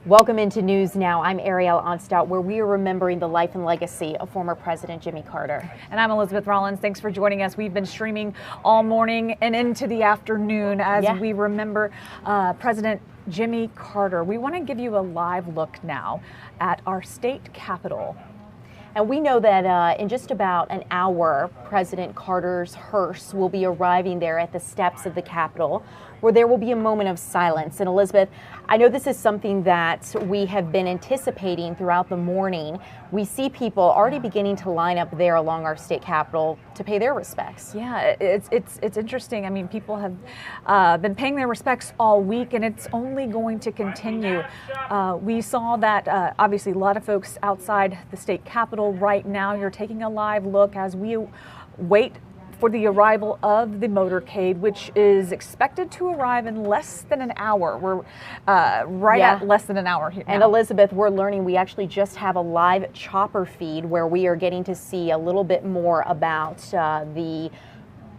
Welcome into News Now. I'm Ariel Onstott, where we are remembering the life and legacy of former President Jimmy Carter. And I'm Elizabeth Rollins. Thanks for joining us. We've been streaming all morning and into the afternoon as we remember President Jimmy Carter. We want to give you a live look now at our state capitol. And we know that in just about an hour, President Carter's hearse will be arriving there at the steps of the Capitol, where there will be a moment of silence. And Elizabeth, I know this is something that we have been anticipating throughout the morning. We see people already beginning to line up there along our state capitol to pay their respects. Yeah, it's interesting. I mean, people have been paying their respects all week, and it's only going to continue. We saw that obviously a lot of folks outside the state capitol right now. You're taking a live look as we wait for the arrival of the motorcade, which is expected to arrive in less than an hour. We're at less than an hour here now. And Elizabeth, we're learning we actually just have a live chopper feed where we are getting to see a little bit more about the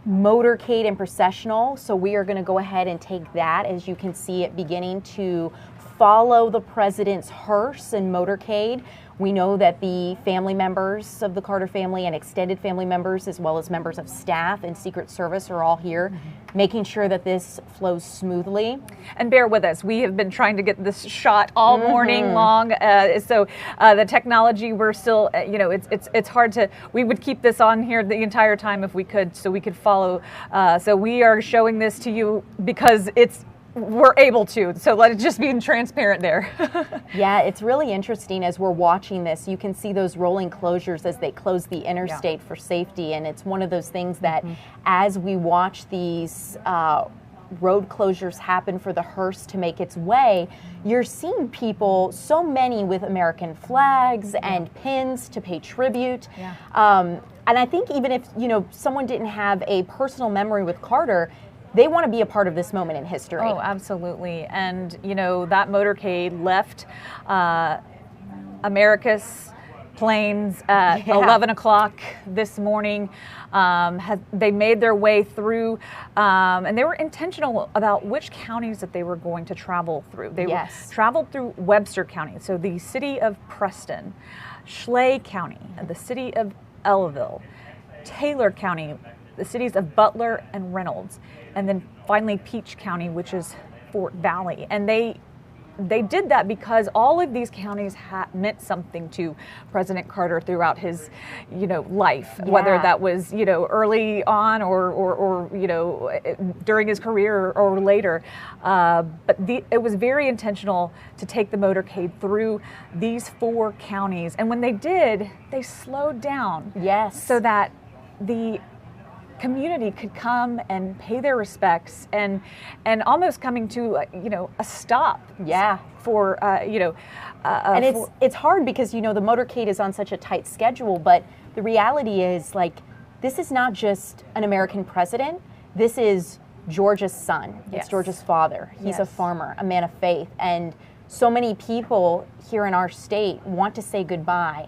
motorcade and processional. So we are going to go ahead and take that, as you can see it beginning to follow the president's hearse and motorcade. We know that the family members of the Carter family and extended family members, as well as members of staff and Secret Service, are all here, making sure that this flows smoothly. And bear with us, we have been trying to get this shot all morning long. So the technology, we're still, it's hard to. We would keep this on here the entire time if we could, so we could follow. So we are showing this to you because we're able to, so let it just be transparent there. Yeah, it's really interesting as we're watching this. You can see those rolling closures as they close the interstate for safety, and it's one of those things that as we watch these road closures happen for the hearse to make its way, you're seeing people, so many with American flags and pins to pay tribute. And I think even if someone didn't have a personal memory with Carter, they want to be a part of this moment in history. Oh, absolutely. And, that motorcade left Americus planes at 11 o'clock this morning. They made their way through, and they were intentional about which counties that they were going to travel through. They traveled through Webster County, so the city of Preston, Schley County, the city of Ellaville, Taylor County, the cities of Butler and Reynolds, and then finally Peach County, which is Fort Valley. And they did that because all of these counties meant something to President Carter throughout his, life, whether that was, early on or during his career or later. But it was very intentional to take the motorcade through these 4 counties. And when they did, they slowed down. Yes. So that the community could come and pay their respects and almost coming to a stop. For and it's hard because the motorcade is on such a tight schedule, but the reality is, this is not just an American president. This is Georgia's son. It's Georgia's father. He's a farmer, a man of faith, and so many people here in our state want to say goodbye.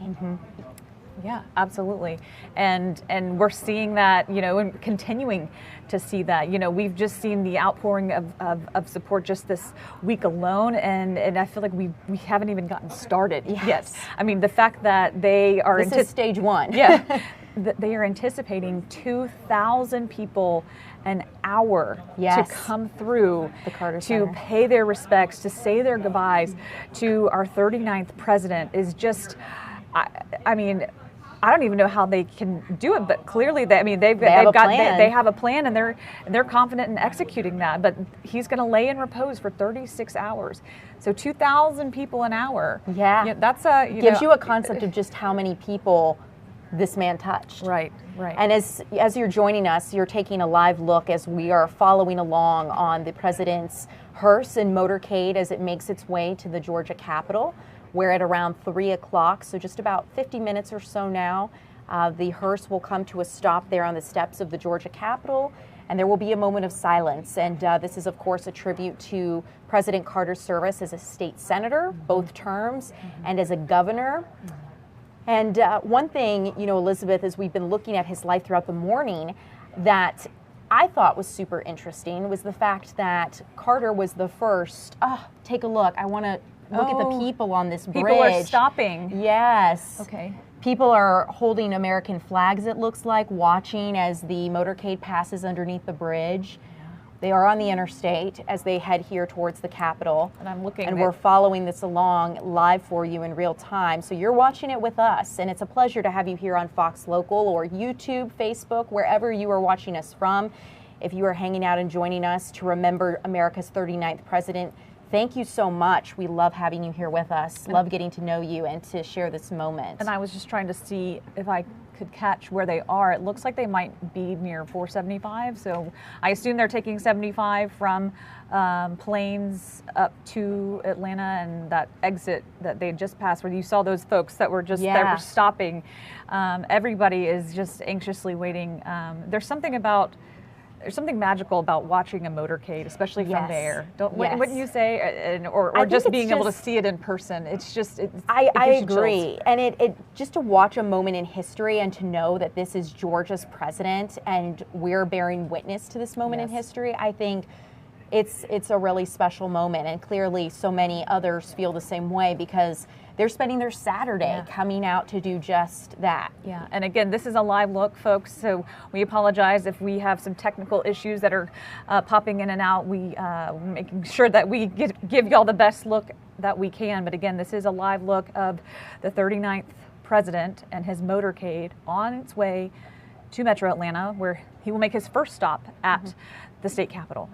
Yeah, absolutely. And we're seeing that, and continuing to see that. We've just seen the outpouring of support just this week alone, and I feel like we haven't even gotten started yet. I mean, the fact that they are... This is stage 1. They are anticipating 2,000 people an hour to come through the Carter to Center, pay their respects, to say their goodbyes to our 39th president is just, I mean, I don't even know how they can do it, but clearly they have a plan, and they're confident in executing that. But he's going to lay in repose for 36 hours, so 2,000 people an hour. That's gives you a concept of just how many people this man touched. Right. And as you're joining us, you're taking a live look as we are following along on the president's hearse and motorcade as it makes its way to the Georgia Capitol. We're at around 3 o'clock, so just about 50 minutes or so now. The hearse will come to a stop there on the steps of the Georgia Capitol, and there will be a moment of silence. And this is, of course, a tribute to President Carter's service as a state senator, both terms, and as a governor. And one thing, Elizabeth, as we've been looking at his life throughout the morning, that I thought was super interesting was the fact that Carter was the first. Oh, take a look. I want to look at the people on this bridge. People are stopping. Yes. Okay. People are holding American flags, it looks like, watching as the motorcade passes underneath the bridge. They are on the interstate as they head here towards the Capitol. And I'm looking. And we're following this along live for you in real time. So you're watching it with us. And it's a pleasure to have you here on Fox Local or YouTube, Facebook, wherever you are watching us from. If you are hanging out and joining us to remember America's 39th president, thank you so much. We love having you here with us. Love getting to know you and to share this moment. And I was just trying to see if I could catch where they are. It looks like they might be near 475. So I assume they're taking 75 from Plains up to Atlanta, and that exit that they just passed where you saw those folks that were just that were stopping. Everybody is just anxiously waiting. There's something magical about watching a motorcade, especially from there. Wouldn't you say? Or just being able to see it in person. It's just. I agree, and it just to watch a moment in history and to know that this is Georgia's president and we're bearing witness to this moment in history. I think it's a really special moment, and clearly so many others feel the same way because they're spending their Saturday coming out to do just that. Yeah, and again, this is a live look, folks, so we apologize if we have some technical issues that are popping in and out. We making sure that we give y'all the best look that we can. But again, this is a live look of the 39th president and his motorcade on its way to Metro Atlanta, where he will make his first stop at the state capitol.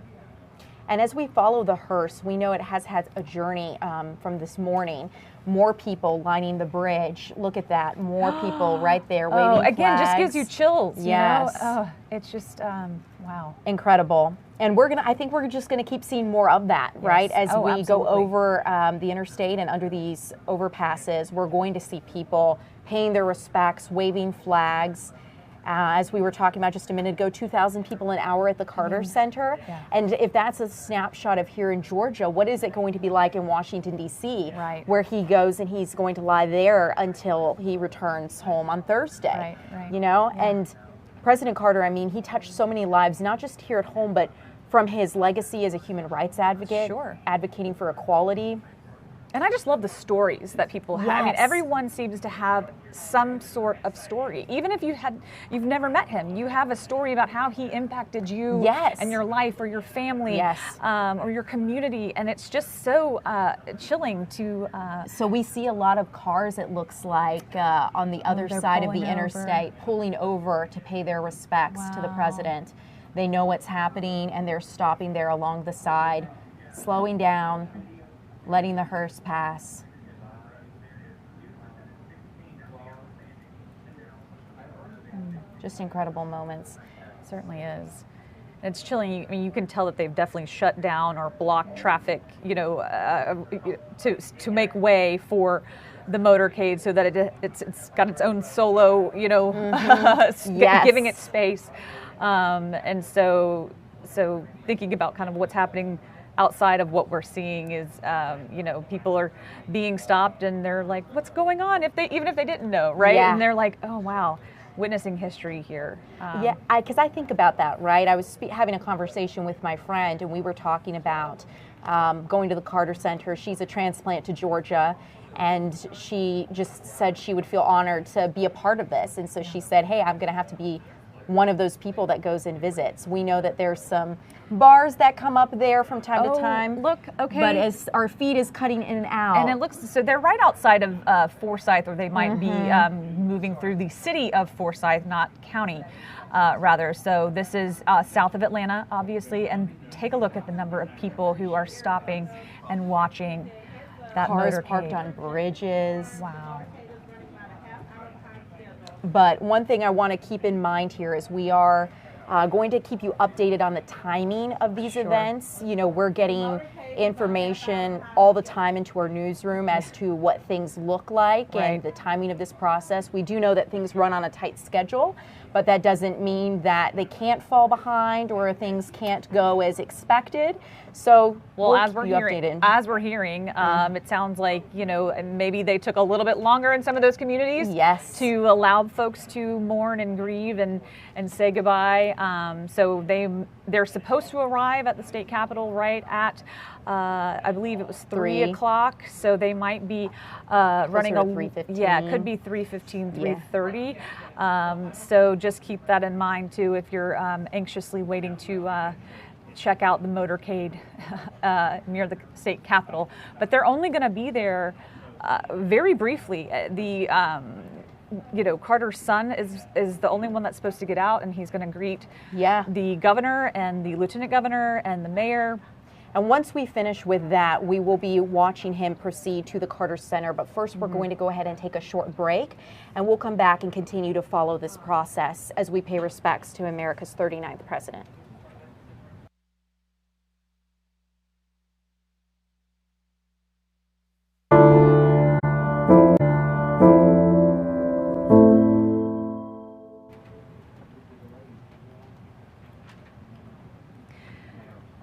And as we follow the hearse, we know it has had a journey from this morning. More people lining the bridge. Look at that. More people right there waving flags. Again, just gives you chills. Yes. You know? It's just, wow. Incredible. And I think we're just going to keep seeing more of that, right? As we go over the interstate and under these overpasses, we're going to see people paying their respects, waving flags. As we were talking about just a minute ago, 2,000 people an hour at the Carter Center. Yeah. And if that's a snapshot of here in Georgia, what is it going to be like in Washington, D.C., where he goes and he's going to lie there until he returns home on Thursday? You know? Yeah. And President Carter, I mean, he touched so many lives, not just here at home, but from his legacy as a human rights advocate, advocating for equality. And I just love the stories that people have. I mean, everyone seems to have some sort of story. Even if you've never met him, you have a story about how he impacted you and your life or your family or your community. And it's just so chilling to... So we see a lot of cars, it looks like, on the other side of the interstate, pulling over to pay their respects to the president. They know what's happening and they're stopping there along the side, slowing down, letting the hearse pass. Just incredible moments. It certainly is. It's chilling. I mean, you can tell that they've definitely shut down or blocked traffic, you know, to make way for the motorcade so that it's got its own solo, you know, giving it space. And so thinking about kind of what's happening outside of what we're seeing is, you know, people are being stopped and they're like, what's going on? Even if they didn't know, right? Yeah. And they're like, oh, wow, witnessing history here. Because I think about that, right? I was having a conversation with my friend and we were talking about going to the Carter Center. She's a transplant to Georgia. And she just said she would feel honored to be a part of this. And so she said, hey, I'm going to have to be one of those people that goes and visits. We know that there's some bars that come up there from time to time. Look, okay. But as our feet is cutting in and out. And it looks, so they're right outside of Forsyth, or they might be moving through the city of Forsyth, not county, rather. So this is south of Atlanta, obviously, and take a look at the number of people who are stopping and watching that cars motorcade. Parked on bridges. Wow. But one thing I want to keep in mind here is we are going to keep you updated on the timing of these events. You know, we're getting information all the time into our newsroom as to what things look like and the timing of this process. We do know that things run on a tight schedule, but but that doesn't mean that they can't fall behind or things can't go as expected. So as we're hearing, it sounds like, you know, and maybe they took a little bit longer in some of those communities, yes, to allow folks to mourn and grieve and say goodbye. So they're supposed to arrive at the state capitol right at I believe it was 3 o'clock. So they might be running a 3:15. Yeah, it could be 3:15, 3:30. So just keep that in mind too if you're anxiously waiting to check out the motorcade near the state capitol. But they're only going to be there very briefly. You know, Carter's son is the only one that's supposed to get out, and he's going to greet the governor and the lieutenant governor and the mayor. And once we finish with that, we will be watching him proceed to the Carter Center. But first, we're going to go ahead and take a short break, and we'll come back and continue to follow this process as we pay respects to America's 39th president.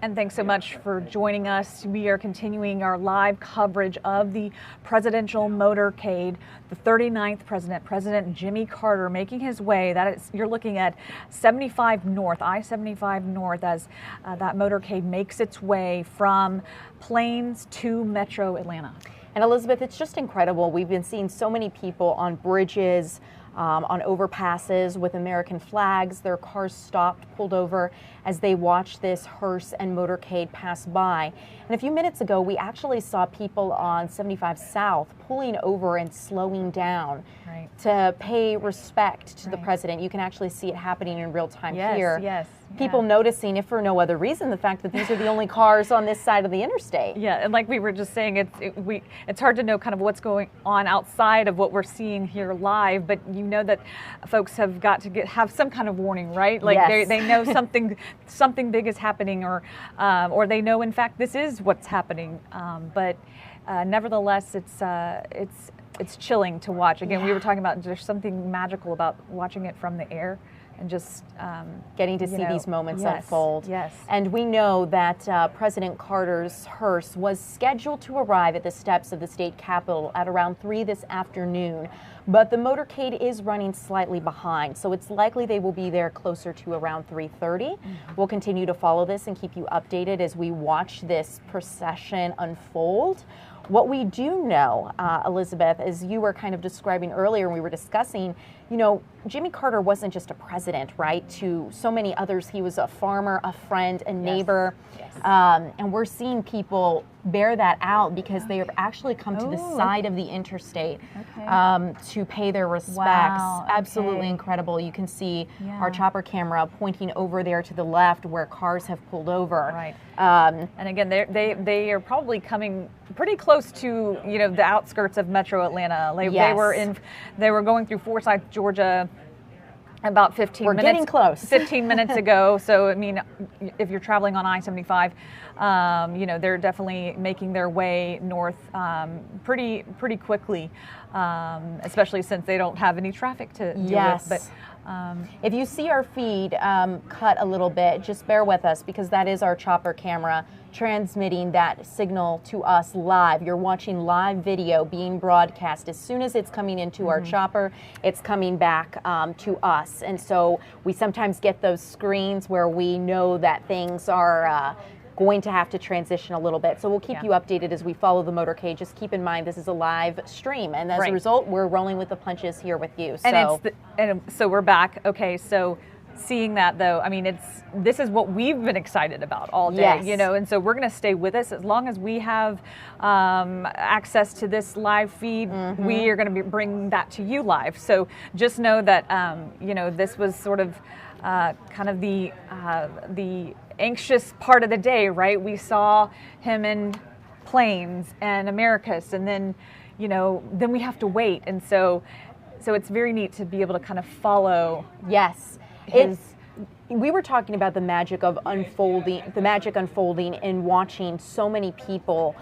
And thanks so much for joining us. We are continuing our live coverage of the presidential motorcade. The 39th president, President Jimmy Carter, making his way. You're looking at 75 North, I-75 North, as that motorcade makes its way from Plains to Metro Atlanta. And Elizabeth, it's just incredible. We've been seeing so many people on bridges, on overpasses with American flags, their cars stopped, pulled over as they watched this hearse and motorcade pass by. And a few minutes ago, we actually saw people on 75 South pulling over and slowing down to pay respect to the president. You can actually see it happening in real time here. Yes. People noticing, if for no other reason, the fact that these are the only cars on this side of the interstate. Yeah, and like we were just saying, it's hard to know kind of what's going on outside of what we're seeing here live, but you know that folks have got to have some kind of warning, right? Like they know something big is happening, or they know in fact this is what's happening. But nevertheless, it's chilling to watch. Again, we were talking about there's something magical about watching it from the air. And just getting to see these moments unfold. Yes. And we know that President Carter's hearse was scheduled to arrive at the steps of the state capitol at around 3 this afternoon, but the motorcade is running slightly behind, so it's likely they will be there closer to around 3:30. We'll continue to follow this and keep you updated as we watch this procession unfold. What we do know, Elizabeth, as you were kind of describing earlier when we were discussing, you know, Jimmy Carter wasn't just a president, right? To so many others, he was a farmer, a friend, a neighbor. Yes. And we're seeing people bear that out because they have actually come to the side of the interstate to pay their respects. Wow, Absolutely incredible. You can see our chopper camera pointing over there to the left where cars have pulled over. Right. And again, they are probably coming pretty close to, you know, the outskirts of Metro Atlanta. They were going through Forsyth, Georgia, about 15 minutes. We're getting close. 15 minutes ago. So, I mean, if you're traveling on I-75, you know, they're definitely making their way north pretty quickly, especially since they don't have any traffic to deal with. But if you see our feed cut a little bit, just bear with us because that is our chopper camera transmitting that signal to us live. You're watching live video being broadcast. As soon as it's coming into our chopper, it's coming back to us. And so we sometimes get those screens where we know that things are going to have to transition a little bit. So we'll keep you updated as we follow the motorcade. Just keep in mind this is a live stream, and as a result, we're rolling with the punches here with you. So and so we're back. Okay, so seeing that though, I mean, this is what we've been excited about all day, you know, and so we're going to stay with us as long as we have access to this live feed. We are going to be bringing that to you live. So just know that you know, this was sort of kind of the anxious part of the day, right? We saw him in Plains and Americus, and then, you know, then we have to wait, and so it's very neat to be able to kind of follow. Yes. We were talking about the magic unfolding in watching so many people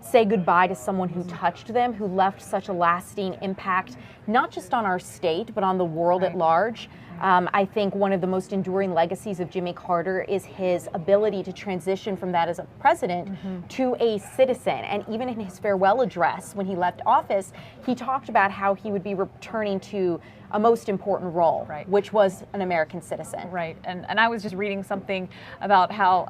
say goodbye to someone who touched them, who left such a lasting impact not just on our state, but on the world at large. I think one of the most enduring legacies of Jimmy Carter is his ability to transition from that as a president to a citizen. And even in his farewell address, when he left office, he talked about how he would be returning to a most important role, which was an American citizen. Right, and I was just reading something about how,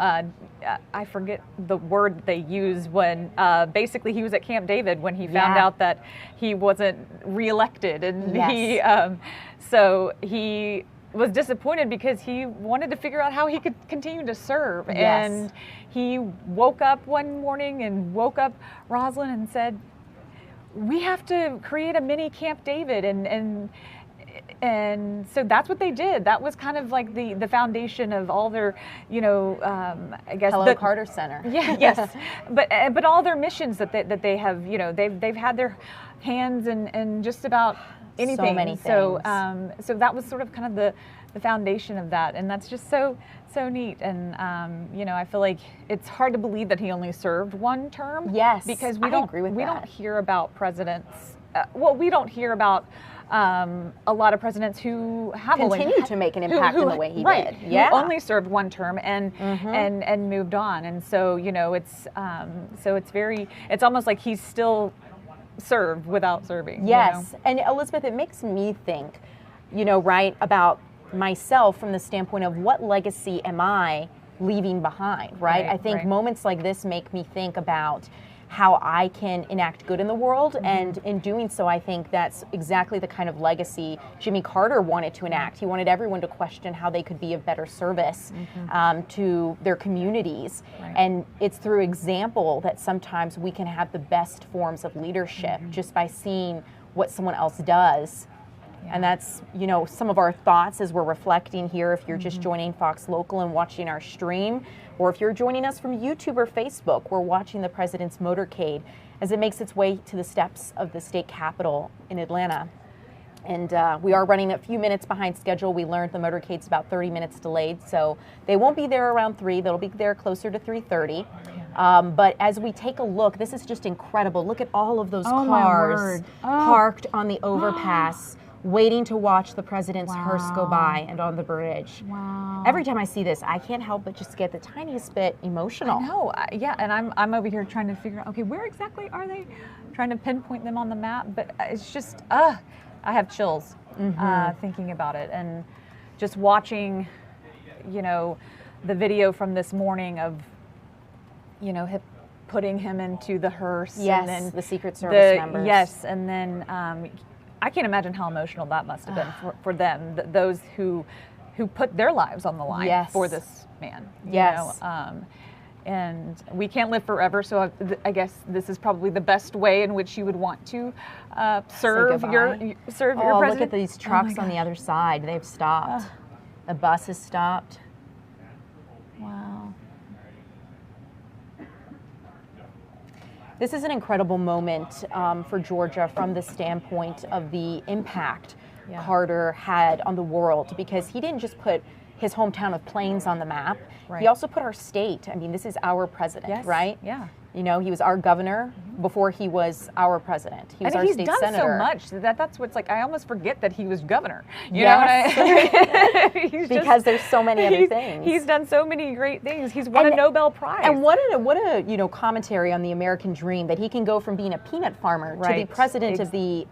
I forget the word they use when, basically he was at Camp David when he found out that he wasn't reelected, and so he was disappointed because he wanted to figure out how he could continue to serve, and he woke up one morning and woke up Rosalynn and said, we have to create a mini Camp David, and so that's what they did. That was kind of like the foundation of all their, I guess Hello Carter Center. Yes, but all their missions that they have, they've had their hands in just about anything. So many things. So that was sort of kind of the foundation of that, and that's just so neat. And I feel like it's hard to believe that he only served one term. Yes, because I agree with that. We don't hear about presidents. We don't hear about a lot of presidents who have continued to make an impact in the way he did. Who only served one term and moved on. And so it's almost like he's still served without serving. Yes, and Elizabeth, it makes me think, about myself from the standpoint of what legacy am I leaving behind, right? I think moments like this make me think about how I can enact good in the world, and in doing so, I think that's exactly the kind of legacy Jimmy Carter wanted to enact. He wanted everyone to question how they could be of better service to their communities, and it's through example that sometimes we can have the best forms of leadership just by seeing what someone else does. And that's, some of our thoughts as we're reflecting here. If you're just joining Fox Local and watching our stream, or if you're joining us from YouTube or Facebook, we're watching the President's motorcade as it makes its way to the steps of the state capitol in Atlanta. And we are running a few minutes behind schedule. We learned the motorcade's about 30 minutes delayed, so they won't be there around 3. They'll be there closer to 3:30. But as we take a look, this is just incredible. Look at all of those cars parked on the overpass, waiting to watch the president's hearse go by and on the bridge. Wow. Every time I see this, I can't help but just get the tiniest bit emotional. I know, and I'm over here trying to figure out, okay, where exactly are they? Trying to pinpoint them on the map, but it's just, I have chills thinking about it, and just watching, the video from this morning of, him putting him into the hearse. Yes, and then the Secret Service members. Yes, and then I can't imagine how emotional that must have been for them, those who put their lives on the line for this man. Yes. And we can't live forever, so I guess this is probably the best way in which you would want to serve your president. Look at these trucks on the other side. They've stopped. The bus has stopped. Wow. This is an incredible moment for Georgia from the standpoint of the impact Carter had on the world, because he didn't just put his hometown of Plains on the map. He also put our state. I mean, this is our president, right? Yeah. He was our governor before he was our president. He was our state senator. And he's done so much that's what's like, I almost forget that he was governor. You yes. know what I mean? Because there's so many other things. He's done so many great things. He's won a Nobel Prize. And what a commentary on the American dream, that he can go from being a peanut farmer to the president of the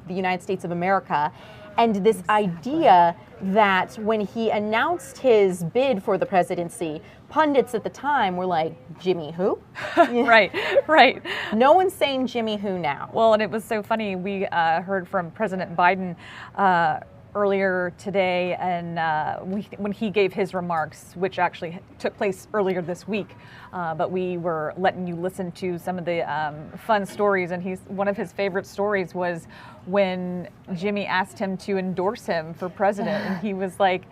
United States of America. And this idea that when he announced his bid for the presidency, pundits at the time were like, Jimmy who? Right. No one's saying Jimmy who now. Well, and it was so funny. We heard from President Biden earlier today, and when he gave his remarks, which actually took place earlier this week, but we were letting you listen to some of the fun stories, and one of his favorite stories was when Jimmy asked him to endorse him for president, and he was like,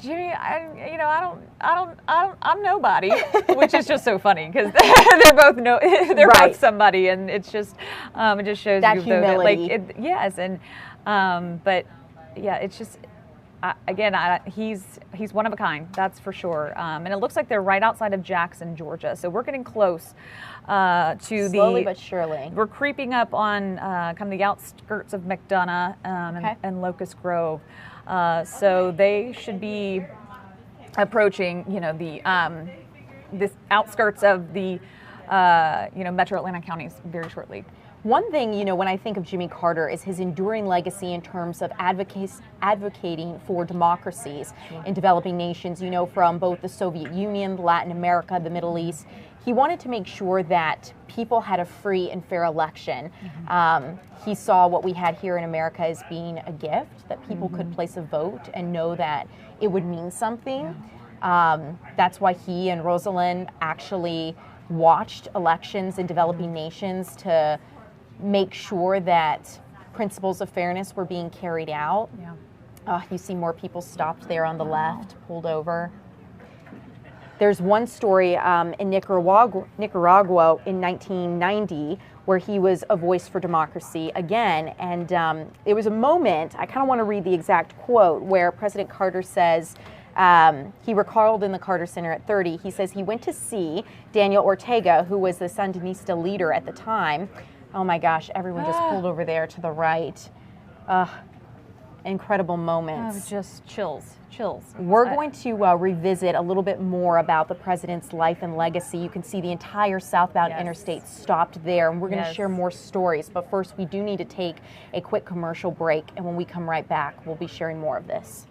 Jimmy, I'm nobody, which is just so funny because they're both somebody, and it's just it just shows that you humility. yes, and but yeah, it's just he's one of a kind, that's for sure. And it looks like they're right outside of Jackson, Georgia. So we're getting close to slowly but surely. We're creeping up on kind of the outskirts of McDonough and Locust Grove. So they should be approaching, the this outskirts of the Metro Atlanta counties very shortly. One thing, when I think of Jimmy Carter is his enduring legacy in terms of advocating for democracies in developing nations, from both the Soviet Union, Latin America, the Middle East. He wanted to make sure that people had a free and fair election. He saw what we had here in America as being a gift, that people could place a vote and know that it would mean something. That's why he and Rosalind actually watched elections in developing nations to make sure that principles of fairness were being carried out. You see more people stopped there on the left, pulled over. There's one story in Nicaragua in 1990 where he was a voice for democracy again, and it was a moment, I kind of want to read the exact quote, where President Carter says, he recalled in the Carter Center at 30, he says he went to see Daniel Ortega, who was the Sandinista leader at the time. Oh my gosh, everyone just pulled over there to the right. Incredible moments. Oh, just chills. We're going to revisit a little bit more about the president's life and legacy. You can see the entire southbound interstate stopped there, and we're going to share more stories. But first, we do need to take a quick commercial break, and when we come right back, we'll be sharing more of this.